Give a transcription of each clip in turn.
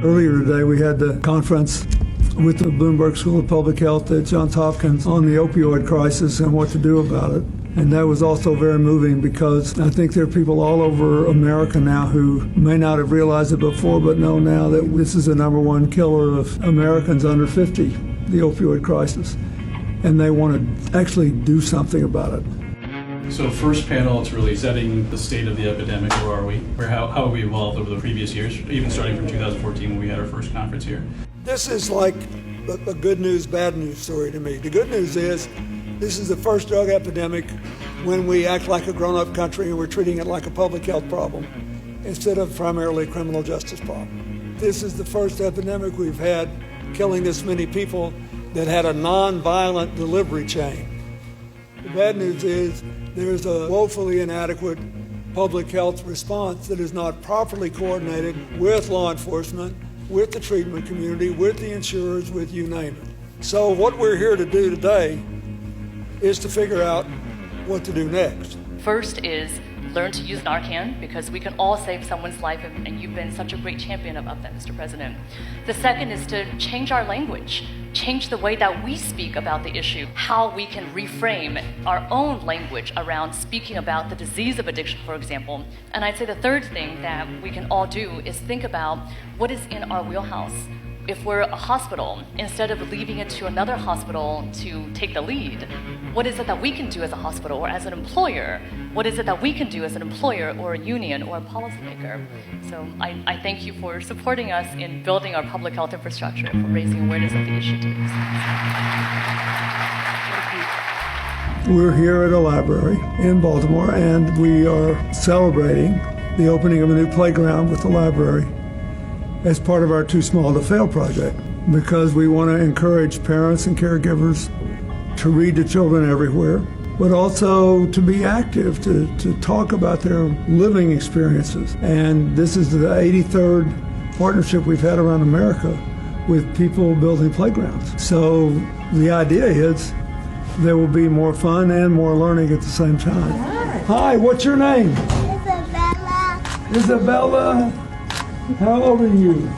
Earlier today, we had the conference with the Bloomberg School of Public Health at Johns Hopkins on the opioid crisis and what to do about it. And that was also very moving because I think there are people all over America now who may not have realized it before, but know now that this is the number one killer of Americans under 50, the opioid crisis. And they want to actually do something about it. So first panel, it's really setting the state of the epidemic. Where are we? How have we evolved over the previous years, even starting from 2014 when we had our first conference here? This is like a good news, bad news story to me. The good news is this is the first drug epidemic when we act like a grown-up country and we're treating it like a public health problem instead of primarily a criminal justice problem. This is the first epidemic we've had killing this many people that had a non-violent delivery chain. The bad news is there's a woefully inadequate public health response that is not properly coordinated with law enforcement, with the treatment community, with the insurers, with you name it. So what we're here to do today is to figure out what to do next. First is learn to use Narcan, because we can all save someone's life, and you've been such a great champion of that, Mr. President. The second is to change our language, change the way that we speak about the issue, how we can reframe our own language around speaking about the disease of addiction, for example. And I'd say the third thing that we can all do is think about what is in our wheelhouse. If we're a hospital, instead of leaving it to another hospital to take the lead, what is it that we can do as a hospital or as an employer? What is it that we can do as an employer or a union or a policymaker? So I thank you for supporting us in building our public health infrastructure and for raising awareness of the issue today. We're here at a library in Baltimore, and we are celebrating the opening of a new playground with the library as part of our Too Small to Fail project, because we want to encourage parents and caregivers to read to children everywhere, but also to be active, to talk about their living experiences. And this is the 83rd partnership we've had around America with people building playgrounds. So the idea is there will be more fun and more learning at the same time. Hi, what's your name? Isabella. Isabella. How old are you?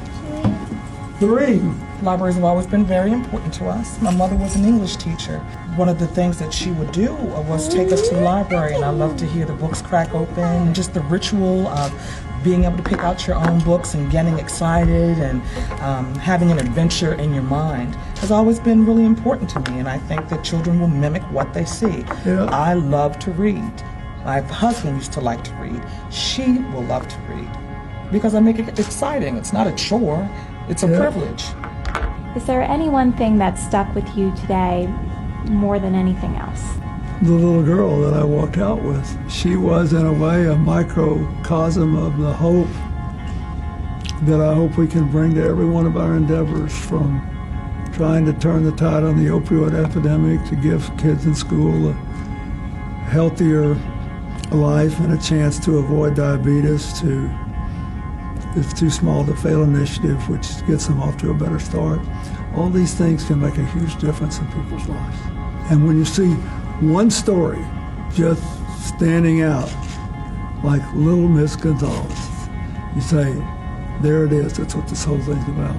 3. Libraries have always been very important to us. My mother was an English teacher. One of the things that she would do was take us to the library, and I love to hear the books crack open. Just the ritual of being able to pick out your own books and getting excited and having an adventure in your mind has always been really important to me, and I think that children will mimic what they see. Yeah. I love to read. My husband used to like to read. She will love to read, because I make it exciting. It's not a chore, it's a privilege. Is there any one thing that stuck with you today more than anything else? The little girl that I walked out with, she was in a way a microcosm of the hope that I hope we can bring to every one of our endeavors, from trying to turn the tide on the opioid epidemic to give kids in school a healthier life and a chance to avoid diabetes, to It's Too Small to Fail initiative, which gets them off to a better start. All these things can make a huge difference in people's lives. And when you see one story just standing out, like Little Miss Gonzalez, you say, there it is, that's what this whole thing's about.